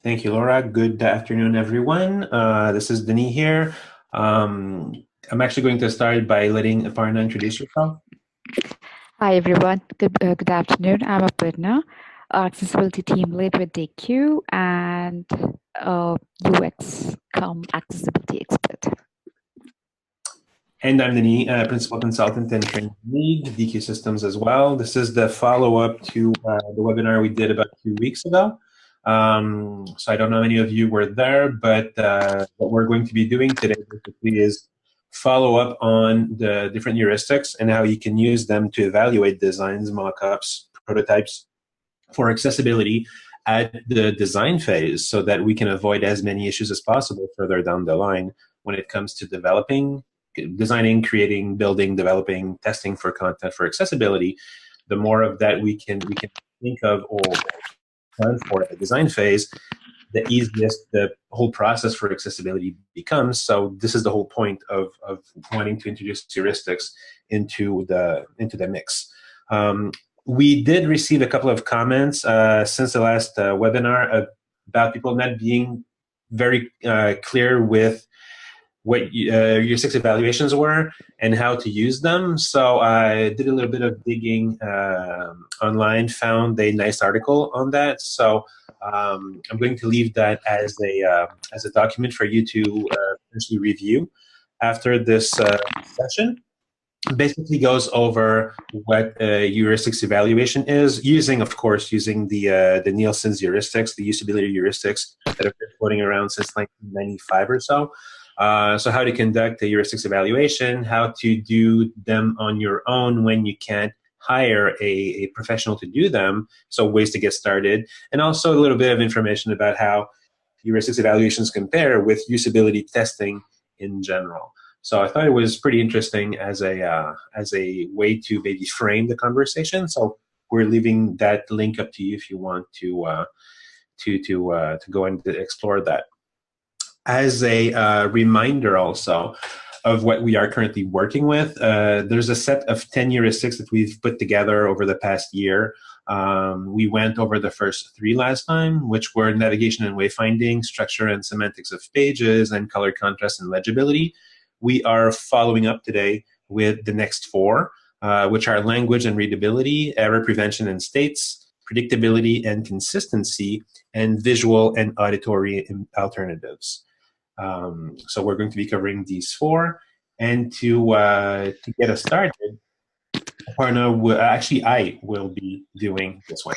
Thank you, Laura. Good afternoon, everyone. This is Denis here. I'm actually going to start by letting Aparna introduce herself. Hi, everyone. Good afternoon. I'm Aparna, accessibility team lead with DQ and UX accessibility expert. And I'm Denis, principal consultant and training lead, DQ Systems as well. This is the follow-up to the webinar we did about 2 weeks ago. So I don't know how many of you were there, but what we're going to be doing today basically is follow up on the different heuristics and how you can use them to evaluate designs, mockups, prototypes for accessibility at the design phase so that we can avoid as many issues as possible further down the line when it comes to designing, creating, building, developing, testing for content for accessibility. The more of that we can think of or plan for at the design phase, the easiest the whole process for accessibility becomes. So this is the whole point of wanting to introduce heuristics into the mix. We did receive a couple of comments since the last webinar about people not being very clear with what heuristics evaluations were and how to use them. So I did a little bit of digging online, found a nice article on that. So I'm going to leave that as a document for you to potentially review after this session. Basically goes over what heuristics evaluation is, of course, using the Nielsen's heuristics, the usability heuristics that have been floating around since 1995 or so. So how to conduct a heuristics evaluation, how to do them on your own when you can't hire a professional to do them, so ways to get started, and also a little bit of information about how heuristics evaluations compare with usability testing in general. So I thought it was pretty interesting as a way to maybe frame the conversation. So we're leaving that link up to you if you want to go and explore that. As a reminder also of what we are currently working with, there's a set of 10 heuristics that we've put together over the past year. We went over the first 3 last time, which were navigation and wayfinding, structure and semantics of pages, and color contrast and legibility. We are following up today with the next 4, which are language and readability, error prevention and states, predictability and consistency, and visual and auditory alternatives. So we're going to be covering these 4, and to get us started, I will be doing this one.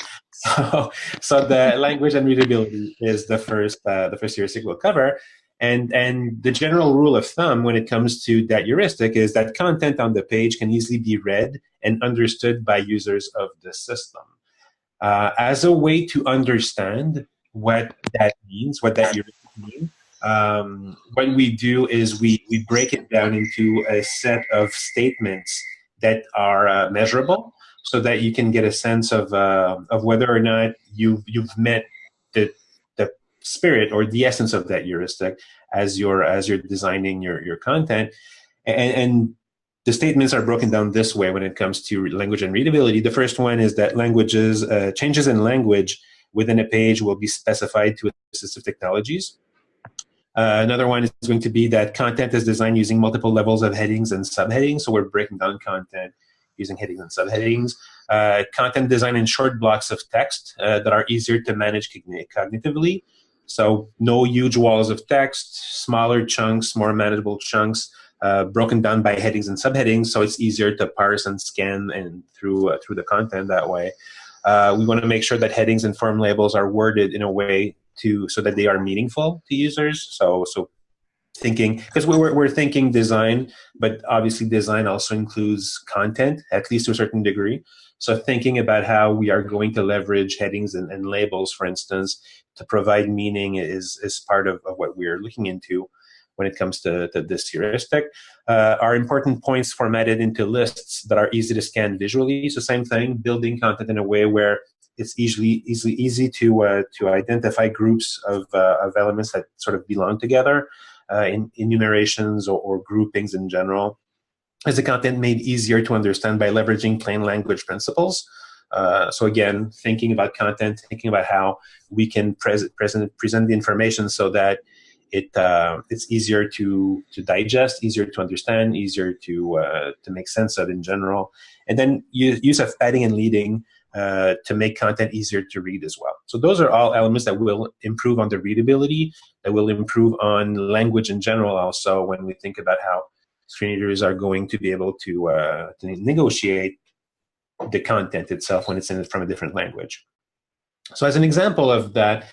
So the language and readability is the first heuristic we'll cover, and the general rule of thumb when it comes to that heuristic is that content on the page can easily be read and understood by users of the system. As a way to understand what that means, what that heuristic means, what we do is we break it down into a set of statements that are measurable, so that you can get a sense of whether or not you've met the spirit or the essence of that heuristic as you're designing your content. And the statements are broken down this way when it comes to language and readability. The first one is that changes in language within a page will be specified to assistive technologies. Another one is going to be that content is designed using multiple levels of headings and subheadings. So we're breaking down content using headings and subheadings. Content design in short blocks of text that are easier to manage cognitively. So no huge walls of text, smaller chunks, more manageable chunks, broken down by headings and subheadings, so it's easier to parse and scan and through the content that way. We want to make sure that headings and form labels are worded in a way so that they are meaningful to users. So thinking, because we're thinking design, but obviously design also includes content, at least to a certain degree. So thinking about how we are going to leverage headings and labels, for instance, to provide meaning is part of what we're looking into when it comes to this heuristic. Are important points formatted into lists that are easy to scan visually. So same thing, building content in a way where it's easy to identify groups of elements that sort of belong together in enumerations or groupings in general. Is the content made easier to understand by leveraging plain language principles? So again, thinking about content, thinking about how we can present the information so that it's easier to digest, easier to understand, easier to make sense of in general, and then use of padding and leading to make content easier to read as well. So those are all elements that will improve on the readability, that will improve on language in general. Also, when we think about how screen readers are going to be able to negotiate the content itself when it's from a different language. So as an example of that,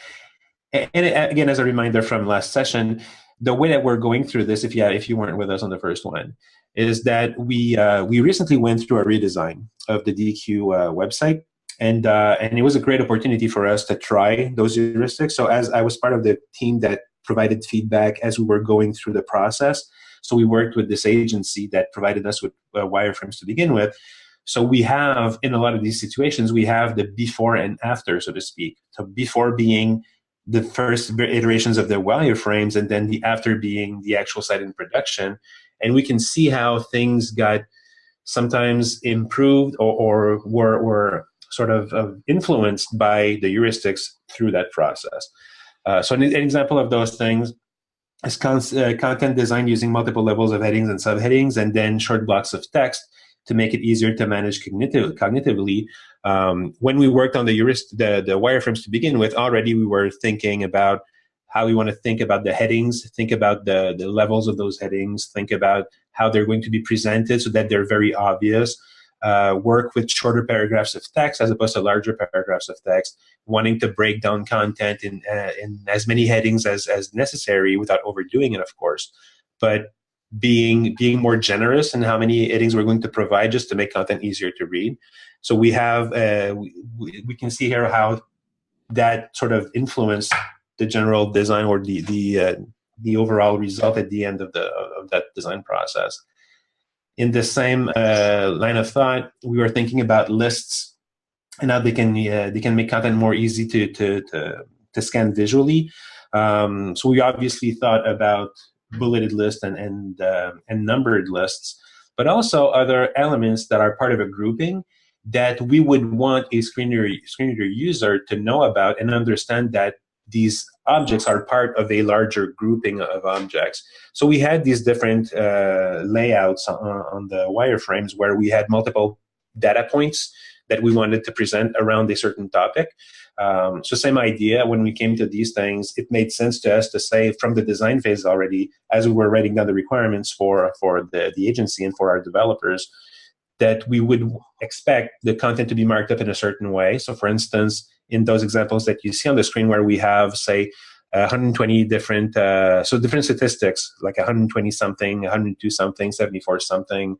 and again, as a reminder from last session, the way that we're going through this, if you weren't with us on the first one, is that we recently went through a redesign of the DQ website, and it was a great opportunity for us to try those heuristics. So as I was part of the team that provided feedback as we were going through the process, so we worked with this agency that provided us with wireframes to begin with. So we have, in a lot of these situations, we have the before and after, so to speak. So before being the first iterations of the wireframes, and then the after being the actual site in production. And we can see how things got sometimes improved or were sort of influenced by the heuristics through that process. So an example of those things is content design using multiple levels of headings and subheadings, and then short blocks of text to make it easier to manage cognitively. When we worked on the wireframes to begin with, already we were thinking about how we want to think about the headings, think about the levels of those headings, think about how they're going to be presented so that they're very obvious. Work with shorter paragraphs of text as opposed to larger paragraphs of text, wanting to break down content in as many headings as necessary without overdoing it, of course. But being more generous in how many headings we're going to provide just to make content easier to read. So we have we can see here how that sort of influenced the general design or the overall result at the end of that design process. In the same line of thought, we were thinking about lists and how they can make content more easy to scan visually. So we obviously thought about bulleted lists and numbered lists, but also other elements that are part of a grouping that we would want a screen reader user to know about and understand that these objects are part of a larger grouping of objects. So we had these different layouts on the wireframes where we had multiple data points that we wanted to present around a certain topic. So same idea, when we came to these things, it made sense to us to say from the design phase already, as we were writing down the requirements for the agency and for our developers, that we would expect the content to be marked up in a certain way. So for instance, in those examples that you see on the screen where we have, say, 120 different, so different statistics, like 120 something, 102 something, 74 something,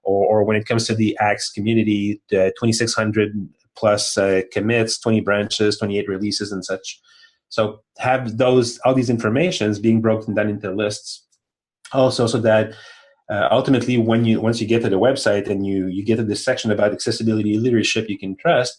or when it comes to the Axe community, the 2,600 plus commits, 20 branches, 28 releases and such. So have all these informations being broken down into lists also, so that ultimately once you get to the website and you get to this section about accessibility leadership you can trust,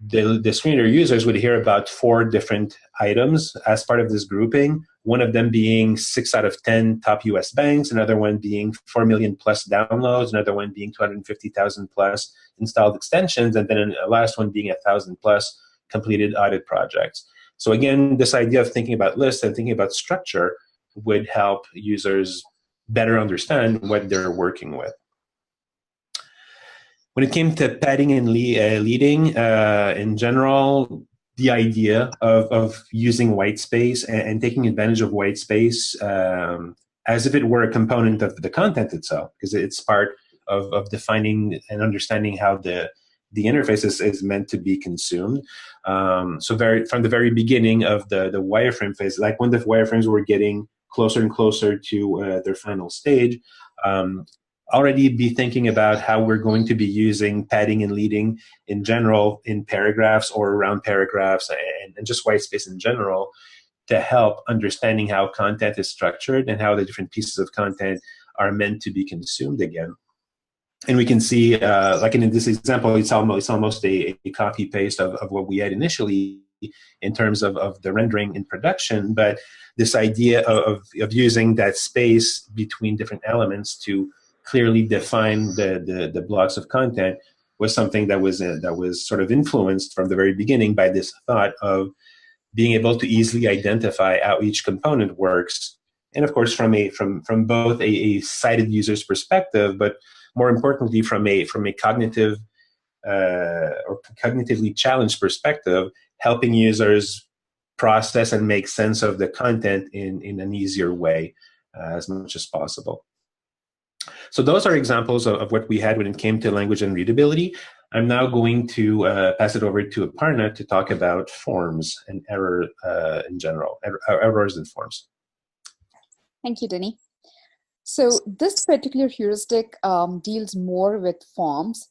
the screen reader users would hear about 4 different items as part of this grouping, one of them being 6 out of 10 top US banks, another one being 4 million plus downloads, another one being 250,000 plus installed extensions, and then a last one being 1,000 plus completed audit projects. So again, this idea of thinking about lists and thinking about structure would help users better understand what they're working with. When it came to padding and leading, in general, the idea of using white space and taking advantage of white space as if it were a component of the content itself, because it's part of defining and understanding how the interface is meant to be consumed. So from the very beginning of the wireframe phase, like when the wireframes were getting closer and closer to their final stage, already be thinking about how we're going to be using padding and leading in general in paragraphs or around paragraphs and just white space in general to help understanding how content is structured and how the different pieces of content are meant to be consumed again. And we can see, like in this example, it's almost a copy paste of what we had initially in terms of the rendering in production, but this idea of using that space between different elements to clearly define the blocks of content was something that was sort of influenced from the very beginning by this thought of being able to easily identify how each component works, and of course from both a sighted user's perspective, but more importantly from a cognitive or cognitively challenged perspective, helping users process and make sense of the content in an easier way as much as possible. So those are examples of what we had when it came to language and readability. I'm now going to pass it over to Aparna to talk about forms and error in general, errors in forms. Thank you, Denis. So this particular heuristic deals more with forms,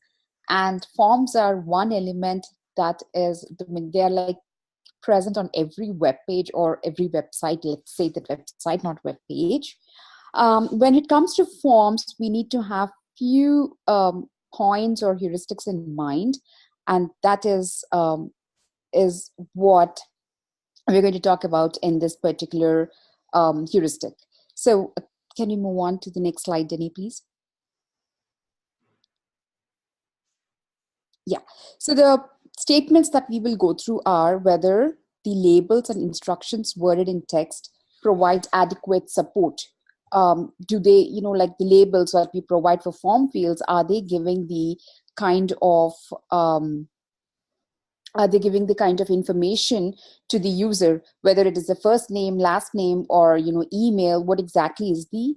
and forms are one element that is, they're like present on every web page or every website, let's say the website, not web page. When it comes to forms, we need to have few points or heuristics in mind, and that is what we're going to talk about in this particular heuristic. So can you move on to the next slide, Denis, please? Yeah, so the statements that we will go through are whether the labels and instructions worded in text provide adequate support. Do they, like the labels that we provide for form fields, are they giving the kind of information to the user, whether it is the first name, last name, or email? What exactly is the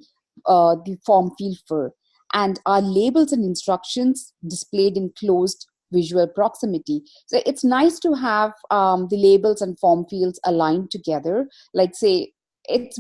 form field for? And are labels and instructions displayed in closed visual proximity? So it's nice to have the labels and form fields aligned together. Like say, it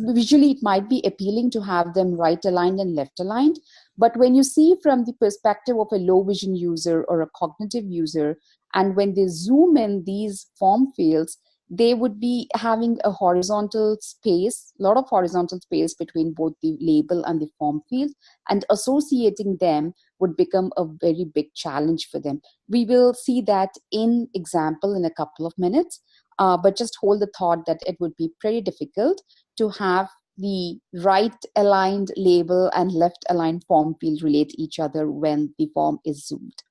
might be appealing to have them right aligned and left aligned, but when you see from the perspective of a low vision user or a cognitive user, and when they zoom in these form fields, they would be having a horizontal space, a lot of horizontal space between both the label and the form field, and associating them would become a very big challenge for them. We will see that in example in a couple of minutes, but just hold the thought that it would be pretty difficult to have the right aligned label and left aligned form field relate each other when the form is zoomed.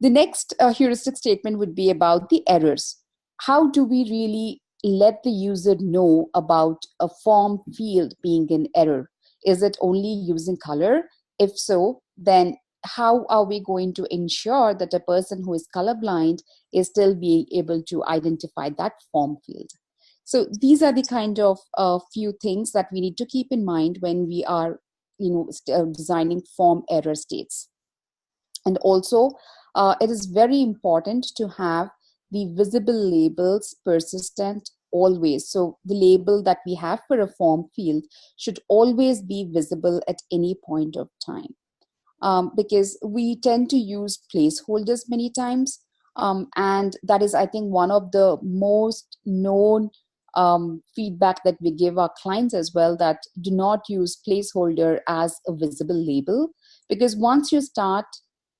The next heuristic statement would be about the errors. How do we really let the user know about a form field being in error? Is it only using color? If so, then how are we going to ensure that a person who is colorblind is still being able to identify that form field? So these are the kind of few things that we need to keep in mind when we are designing form error states. And also, it is very important to have the visible labels persistent always. So the label that we have for a form field should always be visible at any point of time. Because we tend to use placeholders many times. And that is, I think, one of the most known feedback that we give our clients as well, that do not use placeholder as a visible label. Because once you start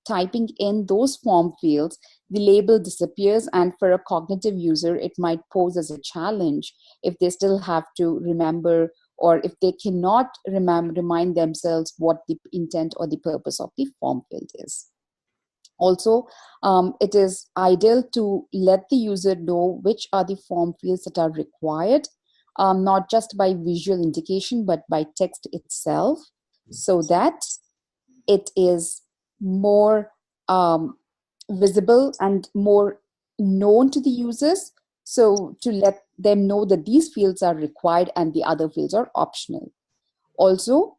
typing in those form fields, the label disappears, and for a cognitive user, it might pose as a challenge if they still have to remember, or if they cannot remind themselves what the intent or the purpose of the form field is. Also, it is ideal to let the user know which are the form fields that are required, not just by visual indication, but by text itself, so that it is more visible and more known to the users, so to let them know that these fields are required and the other fields are optional. Also,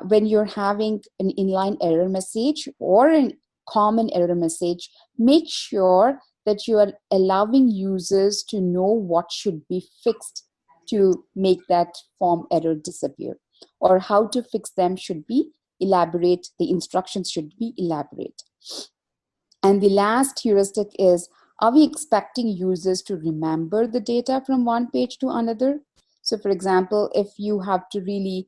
when you're having an inline error message or a common error message, make sure that you are allowing users to know what should be fixed to make that form error disappear, or how to fix them should be elaborate, the instructions should be elaborate. And the last heuristic is, are we expecting users to remember the data from one page to another? So for example, if you have to really,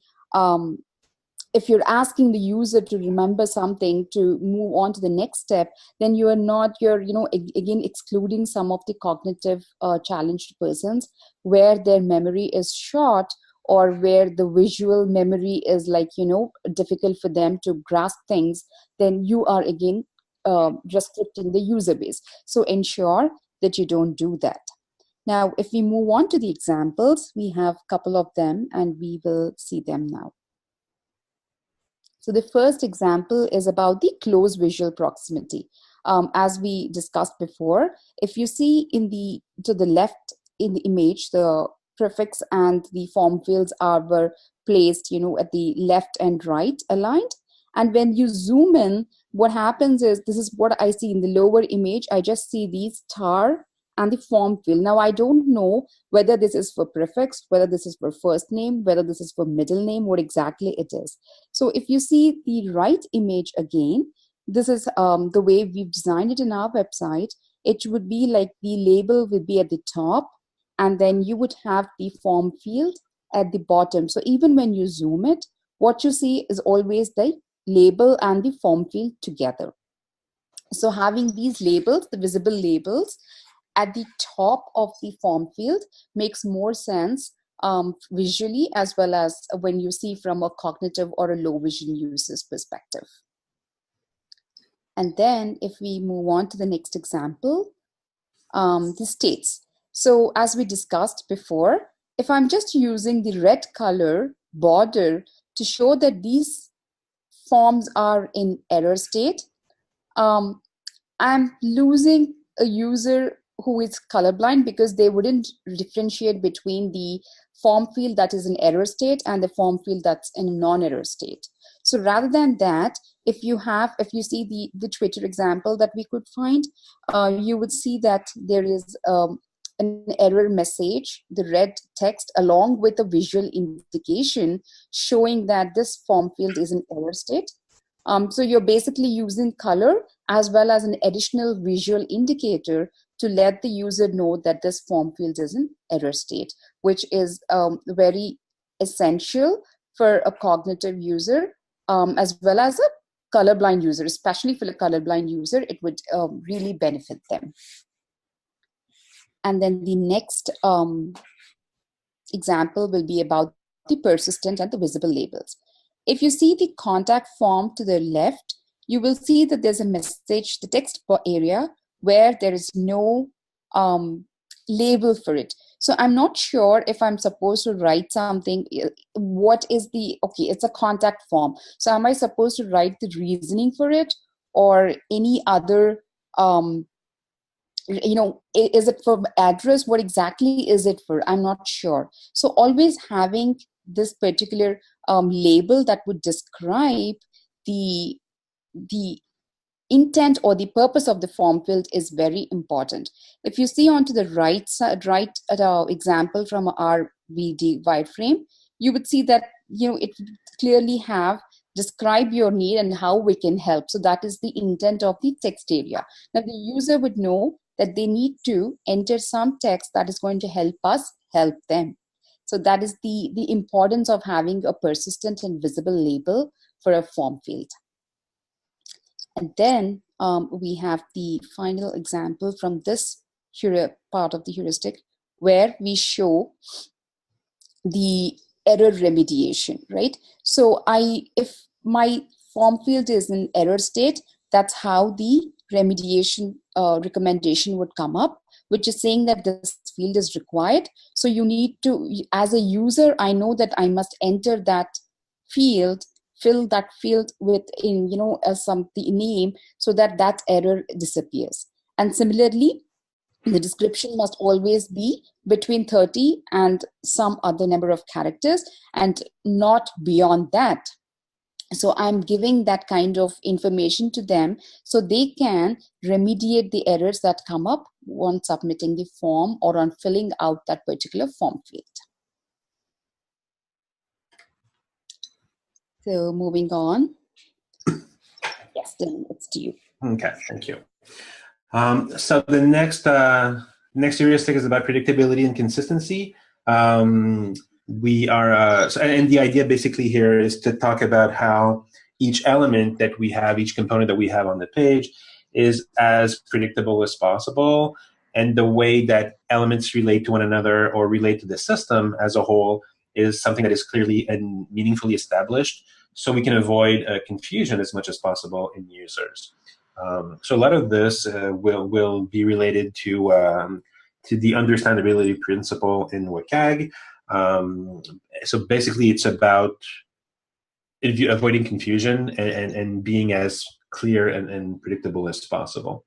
if you're asking the user to remember something to move on to the next step, then you're again excluding some of the cognitive challenged persons where their memory is short, or where the visual memory is difficult for them to grasp things. Then you are again restricting the user base. So ensure that you don't do that. Now, if we move on to the examples, we have a couple of them and we will see them now. So the first example is about the close visual proximity. As we discussed before, if you see to the left in the image, the prefix and the form fields were placed, at the left and right aligned. And when you zoom in, what happens is, this is what I see in the lower image. I just see these star and the form field. Now, I don't know whether this is for prefix, whether this is for first name, whether this is for middle name, what exactly it is. So if you see the right image again, this is the way we've designed it in our website. It would be like the label would be at the top, and then you would have the form field at the bottom. So even when you zoom it, what you see is always the label and the form field together. So having these labels, the visible labels, at the top of the form field makes more sense visually, as well as when you see from a cognitive or a low vision user's perspective. And then if we move on to the next example, the states. So as we discussed before, if I'm just using the red color border to show that these forms are in error state, I'm losing a user who is colorblind, because they wouldn't differentiate between the form field that is in error state and the form field that's in non-error state. So rather than that, if you see the Twitter example that we could find, you would see that there is an error message, the red text, along with a visual indication showing that this form field is in error state. So you're basically using color as well as an additional visual indicator to let the user know that this form field is in error state, which is very essential for a cognitive user, as well as a colorblind user. Especially for a colorblind user, it would really benefit them. And then the next example will be about the persistent and the visible labels. If you see the contact form to the left, you will see that there's a message, the text area, where there is no label for it. So I'm not sure if I'm supposed to write something. What is okay, it's a contact form. So am I supposed to write the reasoning for it, or any other, is it for address? What exactly is it for? I'm not sure. So always having this particular label that would describe the intent or the purpose of the form field is very important. If you see onto the right side, example from our wireframe, you would see that it would clearly have describe your need and how we can help. So that is the intent of the text area. Now the user would know that they need to enter some text that is going to help us help them. So that is the importance of having a persistent and visible label for a form field. And then we have the final example from this part of the heuristic, where we show the error remediation, right? So if my form field is in error state, that's how the remediation recommendation would come up, which is saying that this field is required. So you need to, as a user, I know that I must enter that field, fill that field with the name, so that error disappears. And similarly, the description must always be between 30 and some other number of characters, and not beyond that. So I'm giving that kind of information to them so they can remediate the errors that come up on submitting the form or on filling out that particular form field. So moving on. Yes, Denis, it's to you. Okay, thank you. So the next heuristic is about predictability and consistency. We are, and the idea basically here is to talk about how each element that we have, each component that we have on the page, is as predictable as possible, and the way that elements relate to one another or relate to the system as a whole is something that is clearly and meaningfully established, so we can avoid confusion as much as possible in users. So a lot of this will be related to the understandability principle in WCAG. So basically, it's about avoiding confusion and being as clear and predictable as possible.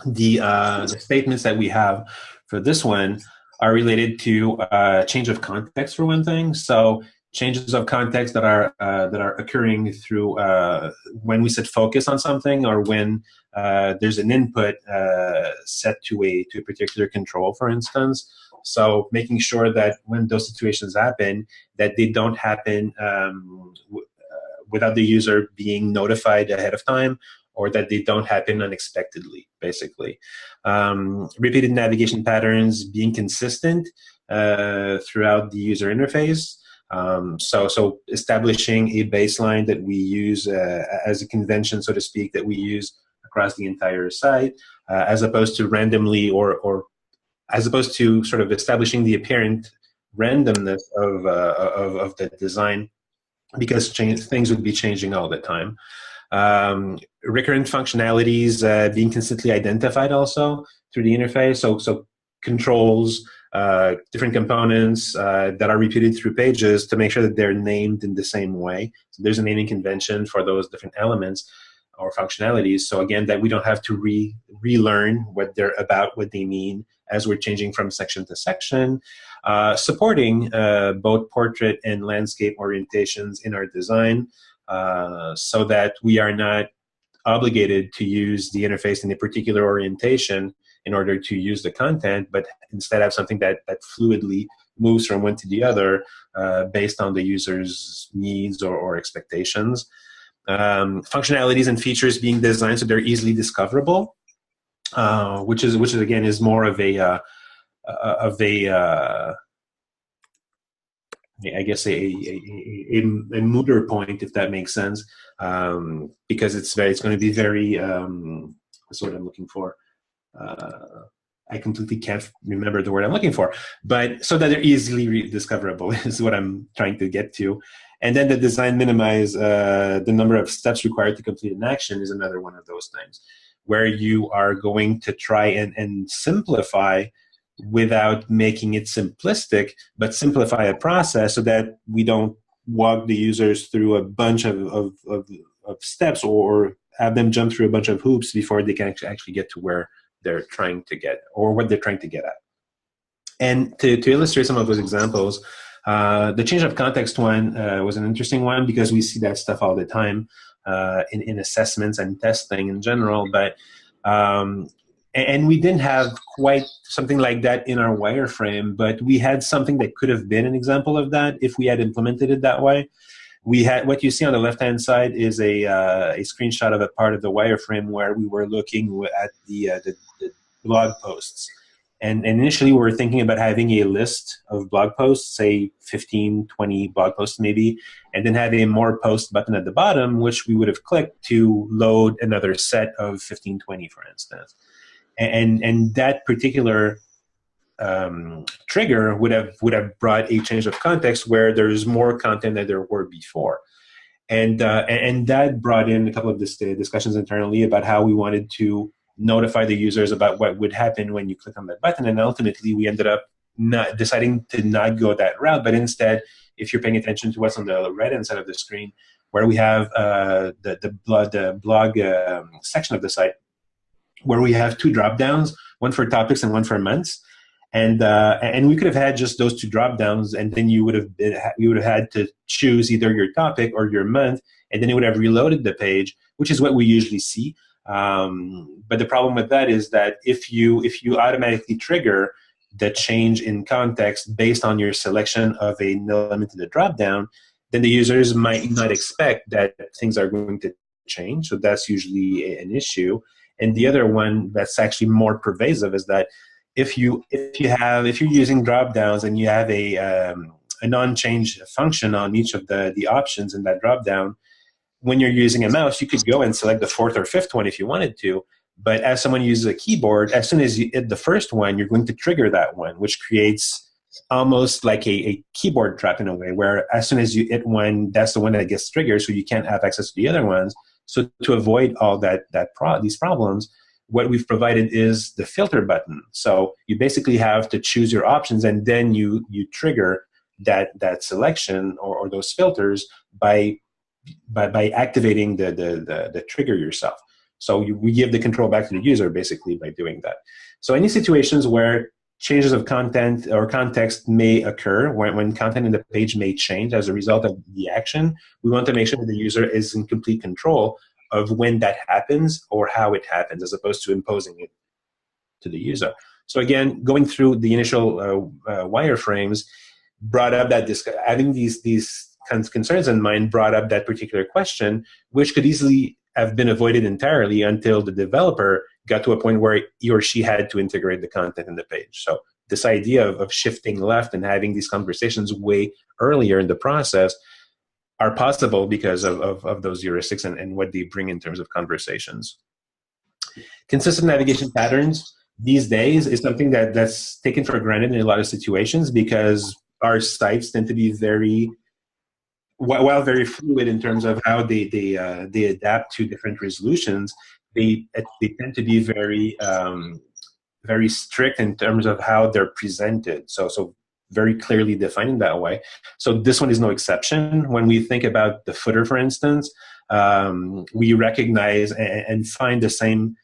The statements that we have for this one are related to change of context for one thing. So changes of context that are occurring through when we set focus on something, or when there's an input set to a particular control, for instance. So making sure that when those situations happen, that they don't happen without the user being notified ahead of time, or that they don't happen unexpectedly, basically. Repeated navigation patterns being consistent throughout the user interface. So establishing a baseline that we use as a convention, so to speak, that we use across the entire site, as opposed to randomly, or as opposed to sort of establishing the apparent randomness of the design, because things would be changing all the time. Recurrent functionalities being consistently identified also through the interface. So controls, different components that are repeated through pages, to make sure that they're named in the same way. So there's a naming convention for those different elements or functionalities. So again, that we don't have to relearn what they're about, what they mean, as we're changing from section to section. Supporting both portrait and landscape orientations in our design, so that we are not obligated to use the interface in a particular orientation in order to use the content, but instead have something that fluidly moves from one to the other based on the user's needs or expectations. Functionalities and features being designed so they're easily discoverable, which is again is more of a I guess a mooder point, if that makes sense, because it's going to be very what's the word I'm looking for? I completely can't remember the word I'm looking for, but so that they're easily discoverable is what I'm trying to get to. And then the design minimize the number of steps required to complete an action is another one of those things, where you are going to try and simplify without making it simplistic, but simplify a process so that we don't walk the users through a bunch of steps, or have them jump through a bunch of hoops before they can actually get to where they're trying to get, or what they're trying to get at. And to illustrate some of those examples, the change of context one was an interesting one, because we see that stuff all the time in assessments and testing in general, but and we didn't have quite something like that in our wireframe, but we had something that could have been an example of that if we had implemented it that way. We had, what you see on the left-hand side is a screenshot of a part of the wireframe where we were looking at the blog posts. And initially we were thinking about having a list of blog posts, say 15, 20 blog posts maybe, and then have a more post button at the bottom, which we would have clicked to load another set of 15, 20, for instance. And that particular trigger would have brought a change of context where there's more content than there were before. And that brought in a couple of discussions internally about how we wanted to notify the users about what would happen when you click on that button. And ultimately, we ended up deciding to not go that route, but instead, if you're paying attention to what's on the right-hand side of the screen, where we have the blog section of the site, where we have two drop-downs, one for topics and one for months. And we could have had just those two drop-downs, and then you would have had to choose either your topic or your month, and then it would have reloaded the page, which is what we usually see. But the problem with that is that if you automatically trigger the change in context based on your selection of an element in the drop-down, then the users might not expect that things are going to change. So that's usually an issue. And the other one that's actually more pervasive is that if you're using drop downs and you have a non-change function on each of the options in that drop down, when you're using a mouse, you could go and select the fourth or fifth one if you wanted to. But as someone uses a keyboard, as soon as you hit the first one, you're going to trigger that one, which creates almost like a keyboard trap in a way, where as soon as you hit one, that's the one that gets triggered, so you can't have access to the other ones. So to avoid all these problems, what we've provided is the filter button. So you basically have to choose your options, and then you trigger that selection or those filters by activating the trigger yourself. So we give the control back to the user basically by doing that. So any situations where changes of content or context may occur, when content in the page may change as a result of the action, we want to make sure that the user is in complete control of when that happens or how it happens, as opposed to imposing it to the user. So again, going through the initial wireframes brought up that having these concerns in mind brought up that particular question, which could easily have been avoided entirely until the developer got to a point where he or she had to integrate the content in the page. So this idea of shifting left and having these conversations way earlier in the process are possible because of those heuristics and what they bring in terms of conversations. Consistent navigation patterns these days is something that's taken for granted in a lot of situations, because our sites tend to be very fluid in terms of how they adapt to different resolutions. They tend to be very strict in terms of how they're presented. So very clearly defined in that way. So this one is no exception. When we think about the footer, for instance, we recognize and find the same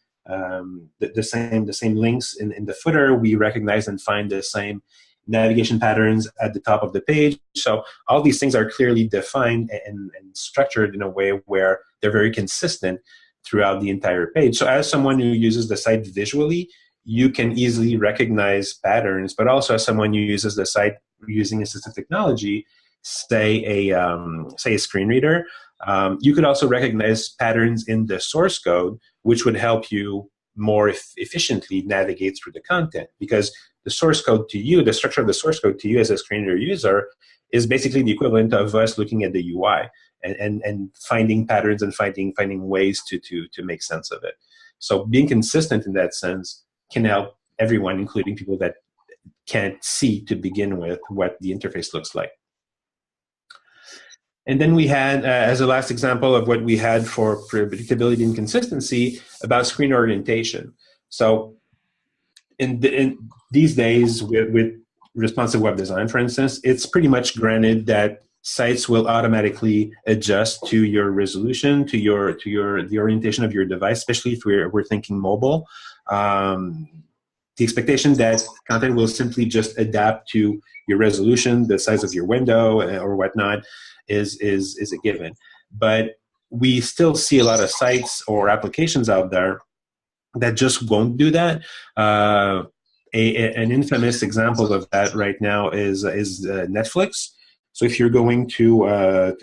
links in the footer. We recognize and find the same navigation patterns at the top of the page. So all these things are clearly defined and structured in a way where they're very consistent throughout the entire page. So as someone who uses the site visually, you can easily recognize patterns, but also as someone who uses the site using assistive technology, say a screen reader, you could also recognize patterns in the source code, which would help you more efficiently navigate through the content, because the source code to you, the structure of the source code to you as a screen reader user, is basically the equivalent of us looking at the UI and finding patterns and finding ways to make sense of it. So being consistent in that sense can help everyone, including people that can't see to begin with what the interface looks like. And then we had, as a last example of what we had for predictability and consistency, about screen orientation. So in these days, with responsive web design, for instance, it's pretty much granted that sites will automatically adjust to your resolution, to the orientation of your device, especially if we're thinking mobile. The expectation that content will simply just adapt to your resolution, the size of your window, or whatnot, is a given. But we still see a lot of sites or applications out there that just won't do that. An infamous example of that right now is Netflix. So if you're going to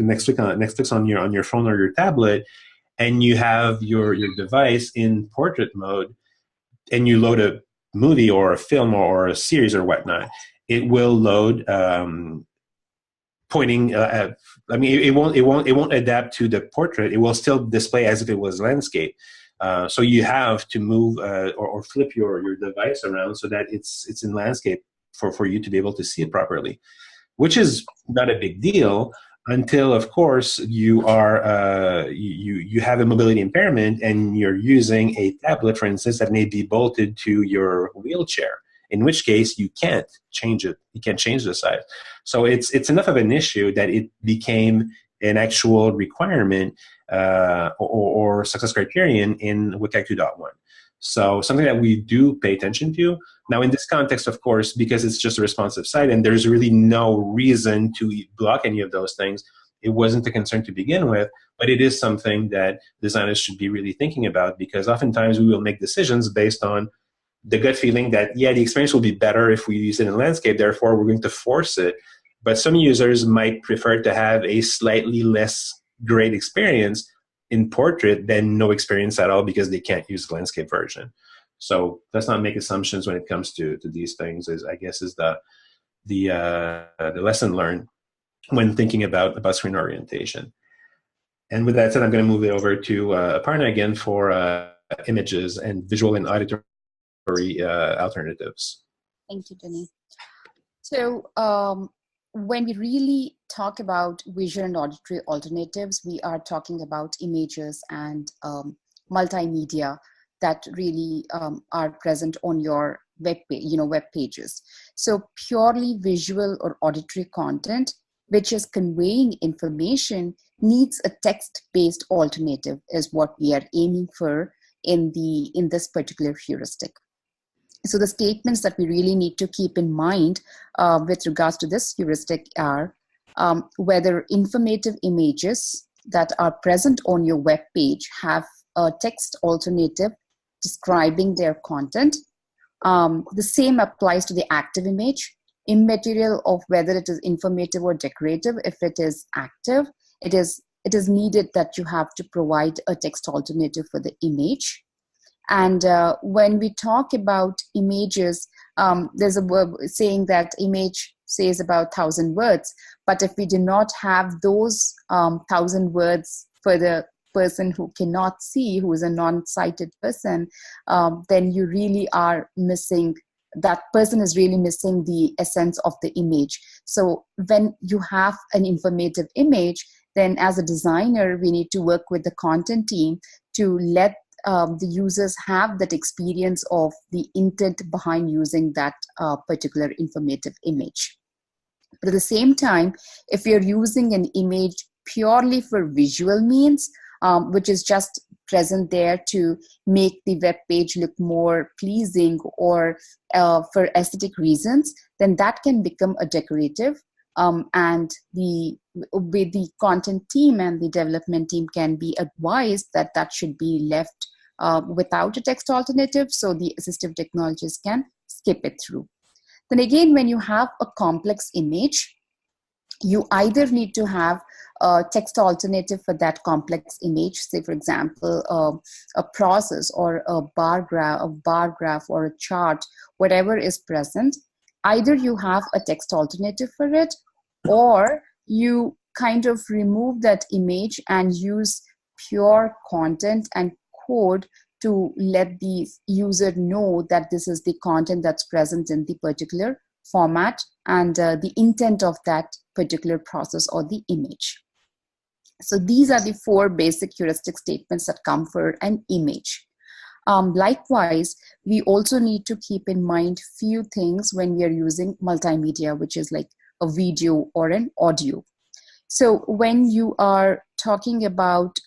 Netflix on your phone or your tablet, and you have your device in portrait mode, and you load a movie or a film or a series or whatnot, it will load pointing. I mean, it won't adapt to the portrait. It will still display as if it was landscape. So you have to move or flip your device around so that it's in landscape for you to be able to see it properly, which is not a big deal until, of course, you are you have a mobility impairment and you're using a tablet, for instance, that may be bolted to your wheelchair, in which case you can't change it. You can't change the size. So it's enough of an issue that it became an actual requirement or success criterion in WCAG 2.1. So something that we do pay attention to. Now, in this context, of course, because it's just a responsive site and there's really no reason to block any of those things, it wasn't a concern to begin with, but it is something that designers should be really thinking about, because oftentimes we will make decisions based on the gut feeling that, yeah, the experience will be better if we use it in landscape, therefore we're going to force it. But some users might prefer to have a slightly less great experience in portrait than no experience at all because they can't use the landscape version. So let's not make assumptions when it comes to these things, is the lesson learned when thinking about screen orientation. And with that said, I'm going to move it over to Aparna again for images and visual and auditory alternatives. Thank you, Denis. So when we really talk about visual and auditory alternatives, we are talking about images and multimedia that really are present on your web pages. So purely visual or auditory content, which is conveying information, needs a text-based alternative, is what we are aiming for in this particular heuristic. So the statements that we really need to keep in mind with regards to this heuristic are whether informative images that are present on your web page have a text alternative describing their content. The same applies to the active image, immaterial of whether it is informative or decorative. If it is active, it is needed that you have to provide a text alternative for the image. And when we talk about images, there's a verb saying that image says about 1,000 words. But if we do not have those 1,000 words for the person who cannot see, who is a non-sighted person, then you really are missing, that person is really missing the essence of the image. So when you have an informative image, then as a designer, we need to work with the content team to let the users have that experience of the intent behind using that particular informative image. But at the same time, if you're using an image purely for visual means, which is just present there to make the web page look more pleasing or for aesthetic reasons, then that can become a decorative. And with the content team and the development team can be advised that that should be left without a text alternative, so the assistive technologies can skip it through. Then again, when you have a complex image, you either need to have a text alternative for that complex image, say for example, a process or a bar graph or a chart, whatever is present. Either you have a text alternative for it, or you kind of remove that image and use pure content and code to let the user know that this is the content that's present in the particular format and the intent of that particular process or the image. So these are the 4 basic heuristic statements that come for an image. Likewise, we also need to keep in mind few things when we are using multimedia, which is like a video or an audio. So when you are talking about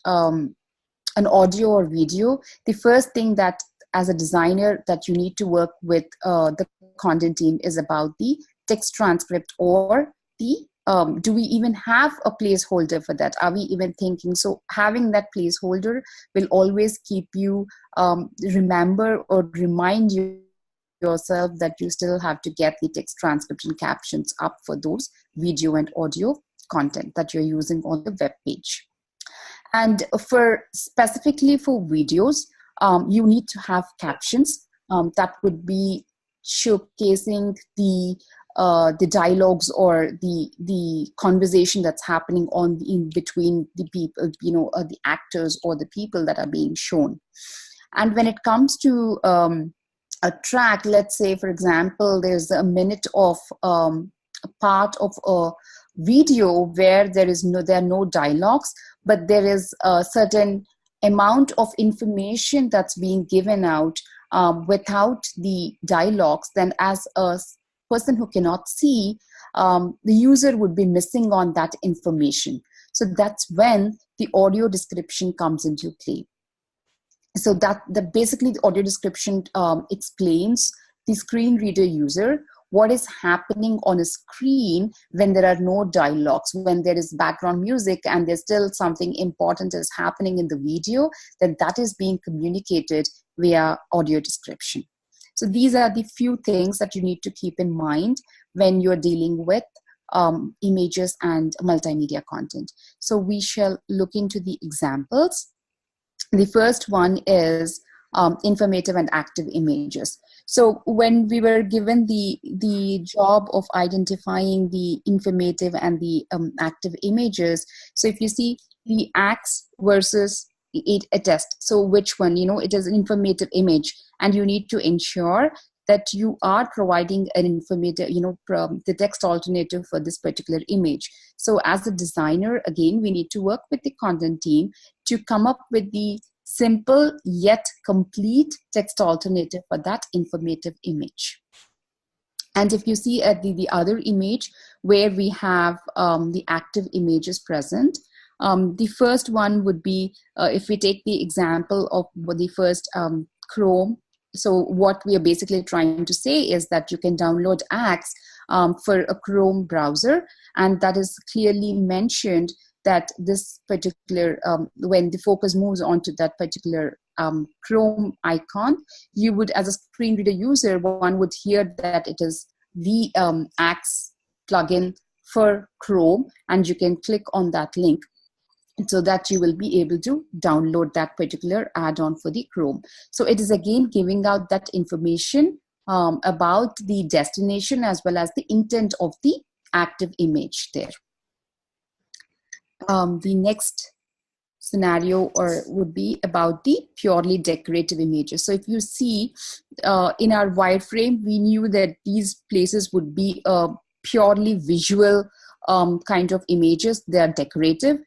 an audio or video, the first thing that as a designer that you need to work with the content team is about the text transcript, or the do we even have a placeholder for that? Are we even thinking? So having that placeholder will always keep you remember or remind yourself that you still have to get the text transcription captions up for those video and audio content that you're using on the web page. And specifically for videos, you need to have captions that would be showcasing the dialogues or the conversation that's happening in between the people, the actors or the people that are being shown. And when it comes to a track, let's say, for example, there's a minute of a part of a video where there are no dialogues, but there is a certain amount of information that's being given out without the dialogues, then as a person who cannot see, the user would be missing on that information. So that's when the audio description comes into play. So that basically the audio description explains the screen reader user what is happening on a screen when there are no dialogues, when there is background music and there's still something important is happening in the video, then that is being communicated via audio description. So these are the few things that you need to keep in mind when you're dealing with images and multimedia content. So we shall look into the examples. The first one is informative and active images. So when we were given the job of identifying the informative and the active images, so if you see the acts versus a test, so which one, it is an informative image, and you need to ensure that you are providing an informative, the text alternative for this particular image. So as a designer, again, we need to work with the content team to come up with the simple yet complete text alternative for that informative image. And if you see at the other image where we have the active images present, the first one would be, if we take the example of the first Chrome. So what we are basically trying to say is that you can download Axe for a Chrome browser, and that is clearly mentioned that this particular, when the focus moves onto that particular Chrome icon, you would, as a screen reader user, one would hear that it is the Axe plugin for Chrome, and you can click on that link so that you will be able to download that particular add-on for the Chrome. So it is again giving out that information about the destination as well as the intent of the active image there. The next scenario would be about the purely decorative images. So if you see in our wireframe, we knew that these places would be purely visual kind of images. They are decorative.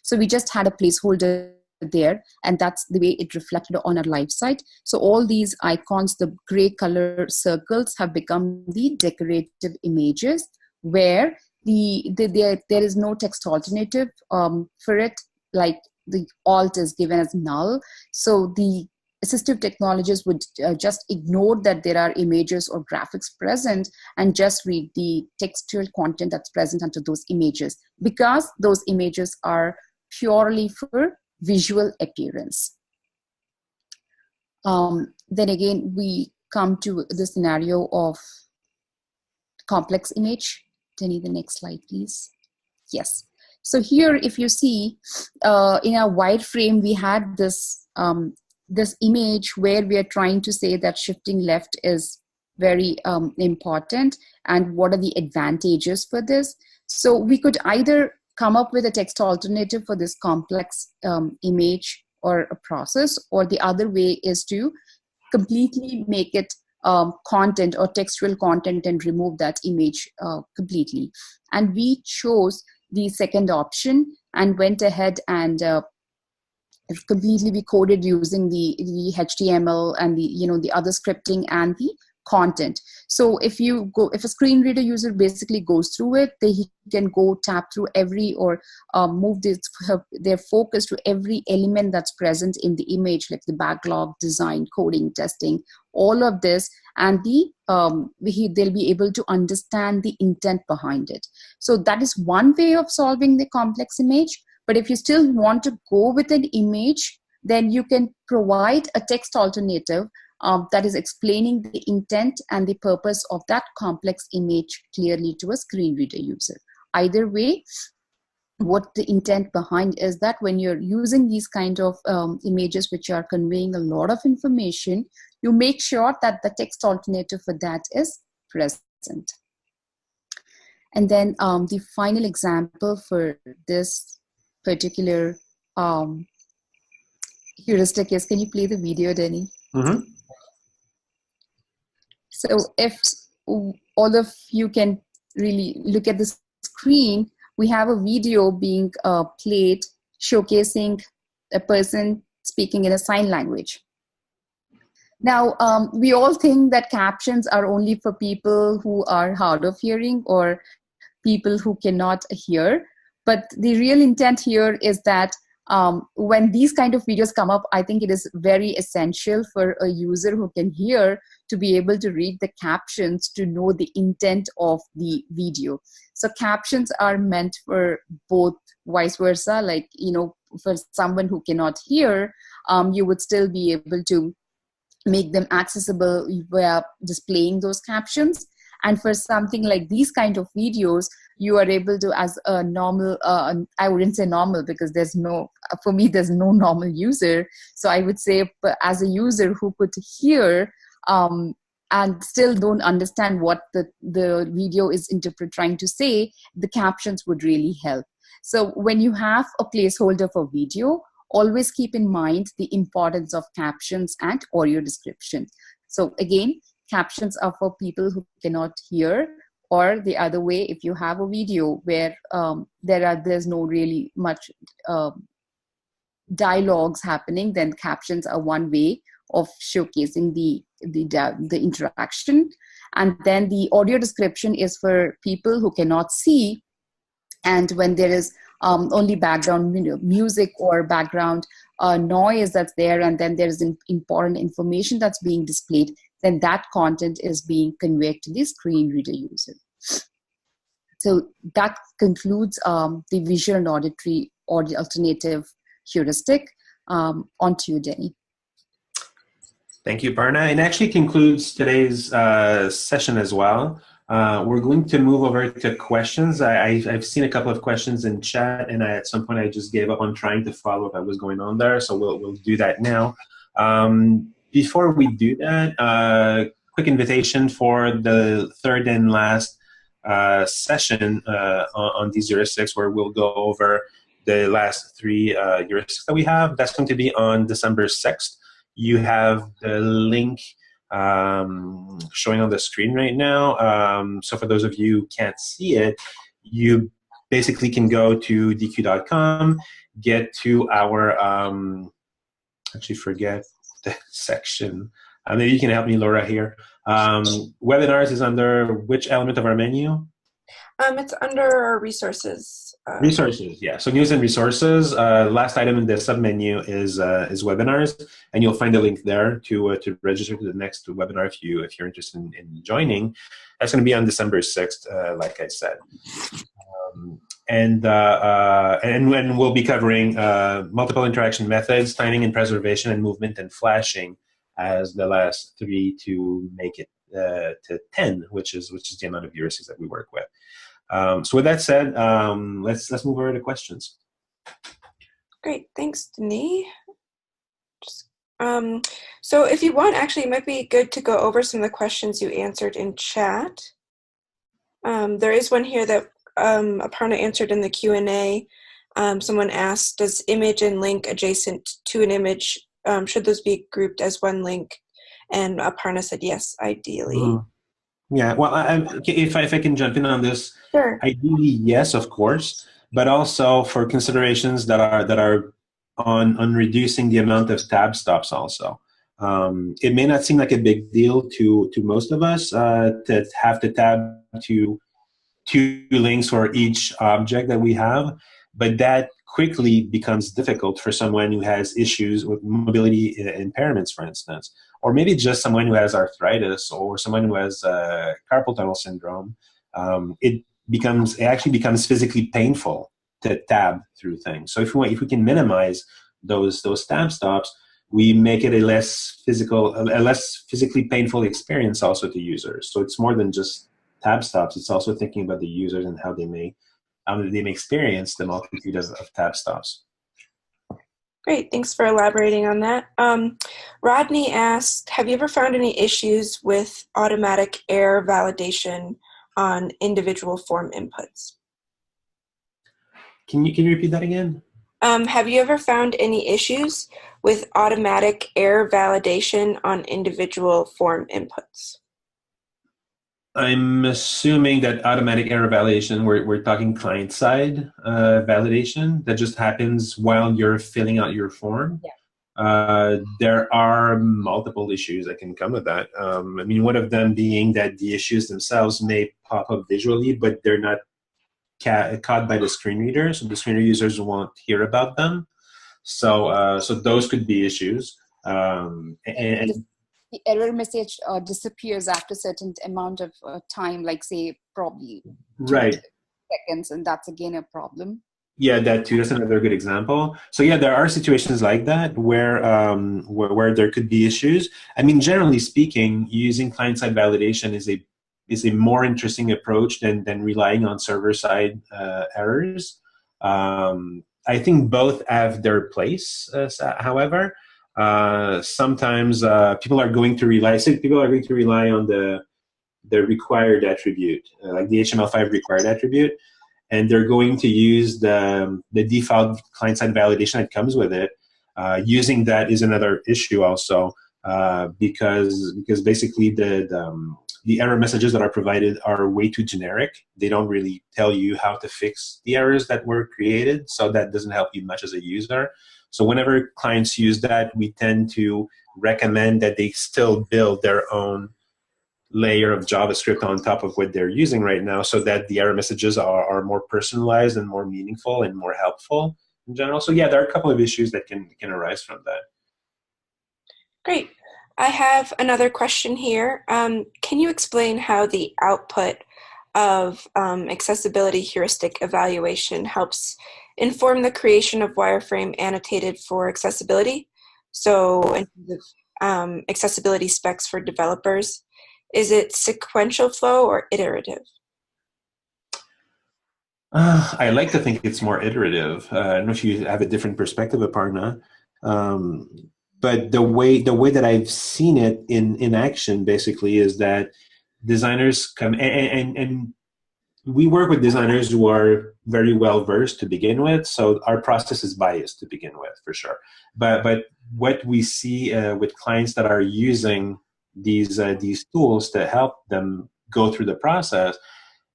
So we just had a placeholder there, and that's the way it reflected on our live site. So all these icons, the gray color circles, have become the decorative images where there is no text alternative for it, like the alt is given as null. So the assistive technologies would just ignore that there are images or graphics present and just read the textual content that's present under those images, because those images are purely for visual appearance. Then again, we come to the scenario of complex image. Denis, the next slide, please. Yes. So here, if you see, in our wireframe, we had this, this image where we are trying to say that shifting left is very important, and what are the advantages for this. So we could either come up with a text alternative for this complex image or a process, or the other way is to completely make it content or textual content and remove that image completely. And we chose the second option and went ahead and completely we coded using the HTML and the other scripting and the content. So if a screen reader user basically goes through it, he can go tap through every or move their focus to every element that's present in the image, like the backlog, design, coding, testing, all of this, and they'll be able to understand the intent behind it. So that is one way of solving the complex image. But if you still want to go with an image, then you can provide a text alternative that is explaining the intent and the purpose of that complex image clearly to a screen reader user. Either way, what the intent behind is that when you're using these kind of images which are conveying a lot of information, you make sure that the text alternative for that is present. And then the final example for this particular heuristic is, can you play the video, Denis? Mm-hmm. So if all of you can really look at the screen, we have a video being played showcasing a person speaking in a sign language. Now, we all think that captions are only for people who are hard of hearing or people who cannot hear. But the real intent here is that when these kind of videos come up, I think it is very essential for a user who can hear to be able to read the captions to know the intent of the video. So captions are meant for both vice versa, like, for someone who cannot hear, you would still be able to make them accessible via displaying those captions. And for something like these kind of videos, you are able to, as a normal, I wouldn't say normal because for me, there's no normal user. So I would say as a user who could hear and still don't understand what the video is trying to say, the captions would really help. So when you have a placeholder for video, always keep in mind the importance of captions and audio description. So again, captions are for people who cannot hear, or the other way, if you have a video where there's no really much dialogues happening, then captions are one way of showcasing the interaction. And then the audio description is for people who cannot see, and when there is only background music or background noise that's there, and then there's important information that's being displayed, then that content is being conveyed to the screen reader user. So that concludes the visual and auditory or the alternative heuristic. On to you, Denis. Thank you, Aparna. And actually concludes today's session as well. We're going to move over to questions. I've seen a couple of questions in chat, and at some point I just gave up on trying to follow up what was going on there, so we'll do that now. Before we do that, quick invitation for the third and last session on these heuristics, where we'll go over the last 3 heuristics that we have. That's going to be on December 6th. You have the link showing on the screen right now. So for those of you who can't see it, you basically can go to dq.com, get to our, actually forget the section. Maybe you can help me, Laura, here. Webinars is under which element of our menu? It's under our resources. Resources, yeah. So news and resources. Last item in the submenu is webinars, and you'll find a link there to register to the next webinar if you're interested in joining. That's going to be on December 6th, like I said. And we'll be covering multiple interaction methods, timing and preservation, and movement and flashing as the last 3 to make it to 10, which is the amount of heuristics that we work with. So with that said, let's move over to questions. Great, thanks, Denis. So if you want, actually, it might be good to go over some of the questions you answered in chat. There is one here that Aparna answered in the Q&A. Someone asked, does image and link adjacent to an image, should those be grouped as one link? And Aparna said yes, ideally. Yeah, well, if I can jump in on this, sure. Ideally, yes, of course, but also for considerations that are on reducing the amount of tab stops also. It may not seem like a big deal to most of us to have to tab to 2 links for each object that we have, but that quickly becomes difficult for someone who has issues with mobility impairments, for instance, or maybe just someone who has arthritis or someone who has carpal tunnel syndrome. It actually becomes physically painful to tab through things. So if we can minimize those tab stops, we make it a less physically painful experience also to users. So it's more than just tab stops. It's also thinking about the users and how they may experience the multitude of tab stops. Great, thanks for elaborating on that. Rodney asked, have you ever found any issues with automatic error validation on individual form inputs? Can you repeat that again? Have you ever found any issues with automatic error validation on individual form inputs? I'm assuming that automatic error validation, we're talking client-side validation that just happens while you're filling out your form. Yeah. There are multiple issues that can come with that. I mean, one of them being that the issues themselves may pop up visually, but they're not caught by the screen reader, so the screen users won't hear about them. So those could be issues. The error message disappears after a certain amount of time, like say probably 2 seconds, and that's again a problem. Yeah, that too. That's another good example. So yeah, there are situations like that where there could be issues. I mean, generally speaking, using client-side validation is a more interesting approach than relying on server-side errors. I think both have their place, however. Sometimes people are going to rely on the required attribute, like the HTML5 required attribute, and they're going to use the default client-side validation that comes with it. Using that is another issue also. because basically the error messages that are provided are way too generic. They don't really tell you how to fix the errors that were created, so that doesn't help you much as a user. So whenever clients use that, we tend to recommend that they still build their own layer of JavaScript on top of what they're using right now, so that the error messages are more personalized and more meaningful and more helpful in general. So yeah, there are a couple of issues that can arise from that. Great. I have another question here. Can you explain how the output of accessibility heuristic evaluation helps inform the creation of wireframe annotated for accessibility? So in terms of accessibility specs for developers, is it sequential flow or iterative? I like to think it's more iterative. I don't know if you have a different perspective, Aparna. But the way that I've seen it in action basically is that designers come and we work with designers who are very well versed to begin with, so our process is biased to begin with for sure. But what we see with clients that are using these tools to help them go through the process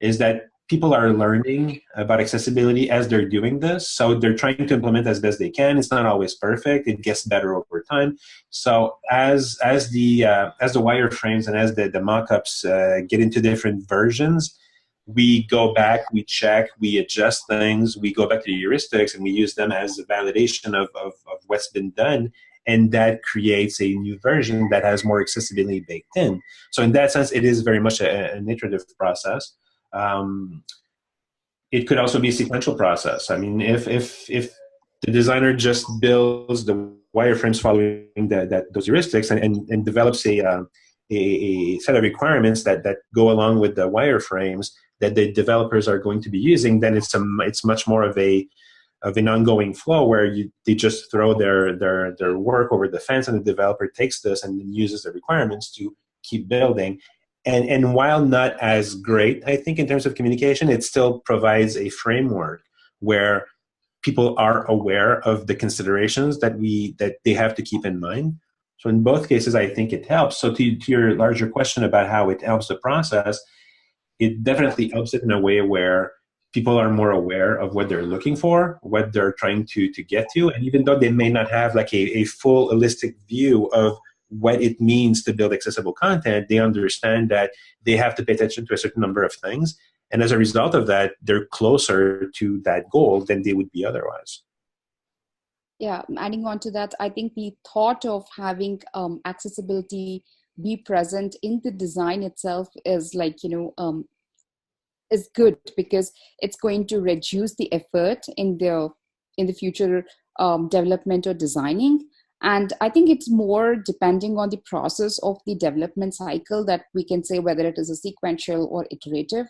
is that people are learning about accessibility as they're doing this. So they're trying to implement as best they can. It's not always perfect. It gets better over time. So as the wireframes and as the mockups get into different versions, we go back, we check, we adjust things, we go back to the heuristics, and we use them as a validation of what's been done. And that creates a new version that has more accessibility baked in. So in that sense, it is very much an iterative process. It could also be a sequential process. I mean, if the designer just builds the wireframes following those heuristics and develops a set of requirements that go along with the wireframes that the developers are going to be using, then it's much more of an ongoing flow where they just throw their work over the fence, and the developer takes this and then uses the requirements to keep building. And while not as great, I think, in terms of communication, it still provides a framework where people are aware of the considerations that they have to keep in mind. So in both cases, I think it helps. So to your larger question about how it helps the process, it definitely helps it in a way where people are more aware of what they're looking for, what they're trying to get to. And even though they may not have like a full holistic view of what it means to build accessible content, they understand that they have to pay attention to a certain number of things. And as a result of that, they're closer to that goal than they would be otherwise. Yeah, adding on to that, I think the thought of having accessibility be present in the design itself is is good, because it's going to reduce the effort in the future development or designing. And I think it's more depending on the process of the development cycle that we can say whether it is a sequential or iterative.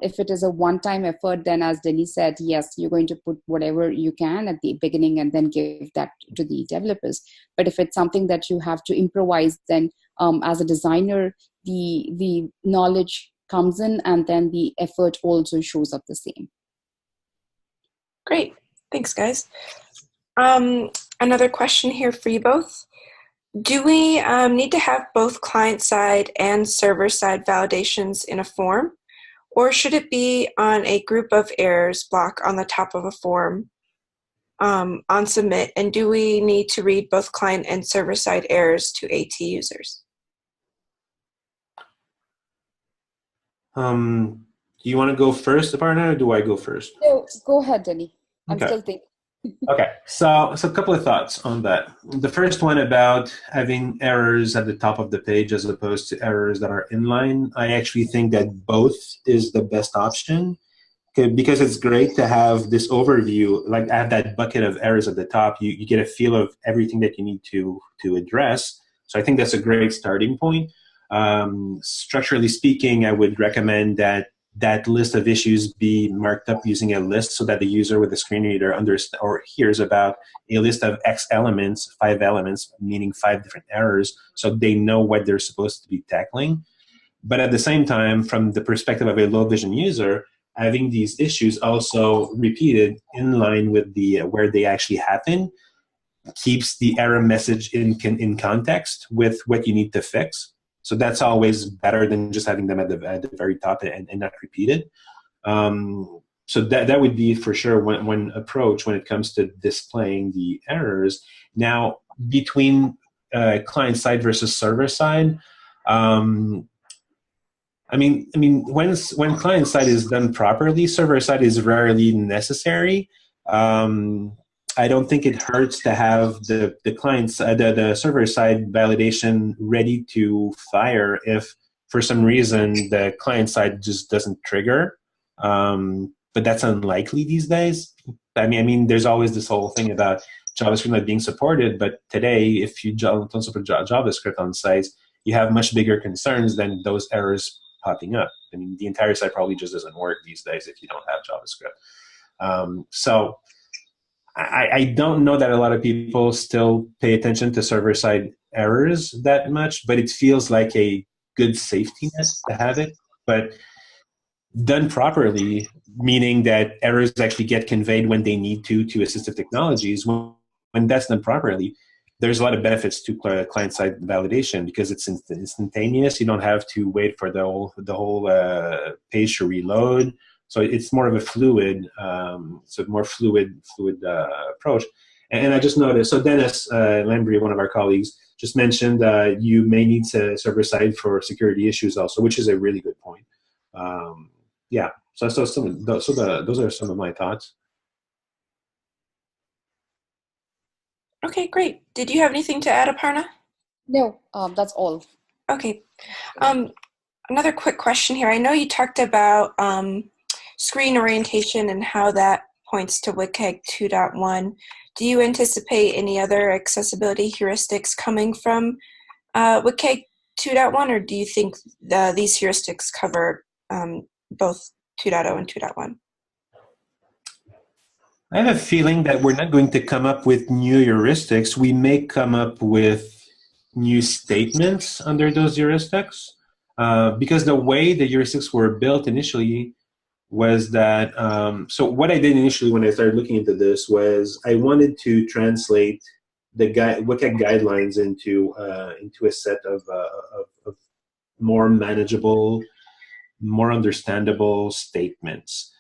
If it is a one-time effort, then as Denis said, yes, you're going to put whatever you can at the beginning and then give that to the developers. But if it's something that you have to improvise, then as a designer, the knowledge comes in and then the effort also shows up the same. Great. Thanks, guys. Another question here for you both. Do we need to have both client-side and server-side validations in a form? Or should it be on a group of errors block on the top of a form on submit? And do we need to read both client and server-side errors to AT users? Do you want to go first, Aparna, or do I go first? No, go ahead, Denis. I'm still thinking. Okay, so a couple of thoughts on that. The first one about having errors at the top of the page as opposed to errors that are inline. I actually think that both is the best option, because it's great to have this overview, like have that bucket of errors at the top. You get a feel of everything that you need to address. So I think that's a great starting point. Structurally speaking, I would recommend that list of issues be marked up using a list so that the user with the screen reader understands or hears about a list of X elements, 5 elements, meaning 5 different errors, so they know what they're supposed to be tackling. But at the same time, from the perspective of a low vision user, having these issues also repeated in line with where they actually happen keeps the error message in context with what you need to fix. So that's always better than just having them at the very top and not repeated. So that would be for sure one approach when it comes to displaying the errors. Now, between client side versus server side, I mean, when client side is done properly, server side is rarely necessary. I don't think it hurts to have the the server side validation ready to fire if for some reason the client side just doesn't trigger. But that's unlikely these days. I mean, there's always this whole thing about JavaScript not being supported, but today, if you don't support JavaScript on sites, you have much bigger concerns than those errors popping up. I mean, the entire site probably just doesn't work these days if you don't have JavaScript. So I don't know that a lot of people still pay attention to server-side errors that much, but it feels like a good safety net to have it. But done properly, meaning that errors actually get conveyed when they need to assistive technologies, when that's done properly, there's a lot of benefits to client-side validation because it's instantaneous. You don't have to wait for the whole page to reload. So it's more of a fluid, approach. And I just noticed, so Denis Lambry, one of our colleagues, just mentioned you may need server-side for security issues also, which is a really good point. Yeah, so those are some of my thoughts. Okay, great. Did you have anything to add, Aparna? No, that's all. Okay. Another quick question here. I know you talked about screen orientation and how that points to WCAG 2.1. Do you anticipate any other accessibility heuristics coming from WCAG 2.1, or do you think these heuristics cover both 2.0 and 2.1? I have a feeling that we're not going to come up with new heuristics. We may come up with new statements under those heuristics because the way the heuristics were built initially was that, so what I did initially when I started looking into this was I wanted to translate the WCAG guidelines into a set of more manageable, more understandable statements.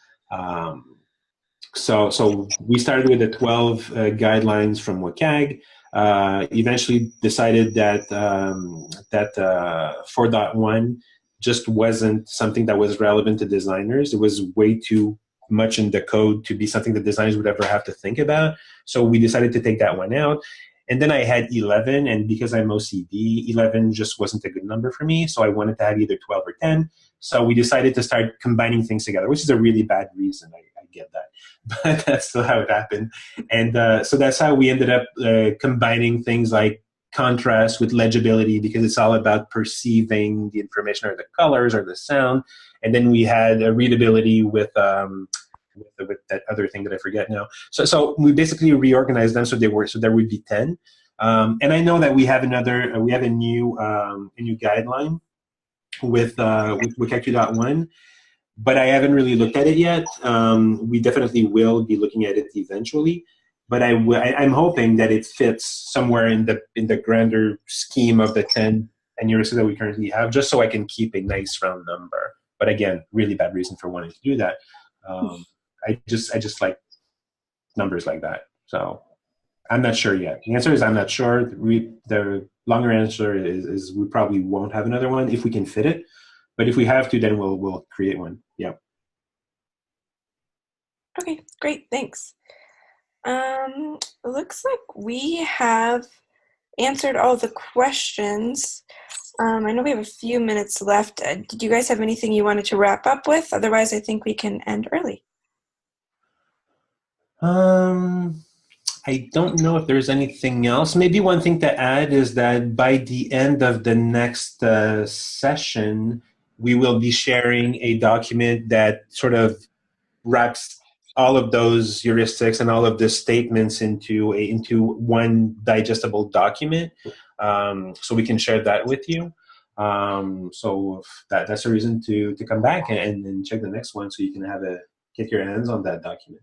So we started with the 12 guidelines from WCAG. Eventually decided that 4.1 just wasn't something that was relevant to designers. It was way too much in the code to be something that designers would ever have to think about. So we decided to take that one out. And then I had 11, and because I'm OCD, 11 just wasn't a good number for me. So I wanted to have either 12 or 10. So we decided to start combining things together, which is a really bad reason. I get that. But that's still how it happened. And so that's how we ended up combining things like contrast with legibility, because it's all about perceiving the information or the colors or the sound. And then we had readability with that other thing that I forget now. So we basically reorganized them so there would be 10. And I know that we have a new guideline with WCAG 2.1. But I haven't really looked at it yet. We definitely will be looking at it eventually. But I'm hoping that it fits somewhere in the grander scheme of the 10 heuristics that we currently have, just so I can keep a nice round number. But again, really bad reason for wanting to do that. I just like numbers like that. So I'm not sure yet. The answer is I'm not sure. The longer answer is we probably won't have another one if we can fit it. But if we have to, then we'll create one. Yeah. Okay, great, thanks. It looks like we have answered all the questions. I know we have a few minutes left. Did you guys have anything you wanted to wrap up with? Otherwise, I think we can end early. I don't know if there's anything else. Maybe one thing to add is that by the end of the next session, we will be sharing a document that sort of wraps all of those heuristics and all of the statements into one digestible document, so we can share that with you. So that's a reason to come back and check the next one, so you can get your hands on that document.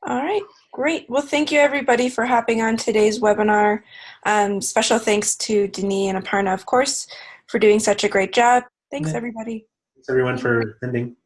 All right, great. Well, thank you everybody for hopping on today's webinar. Special thanks to Denis and Aparna, of course, for doing such a great job. Thanks, everybody. Thanks, everyone, for attending.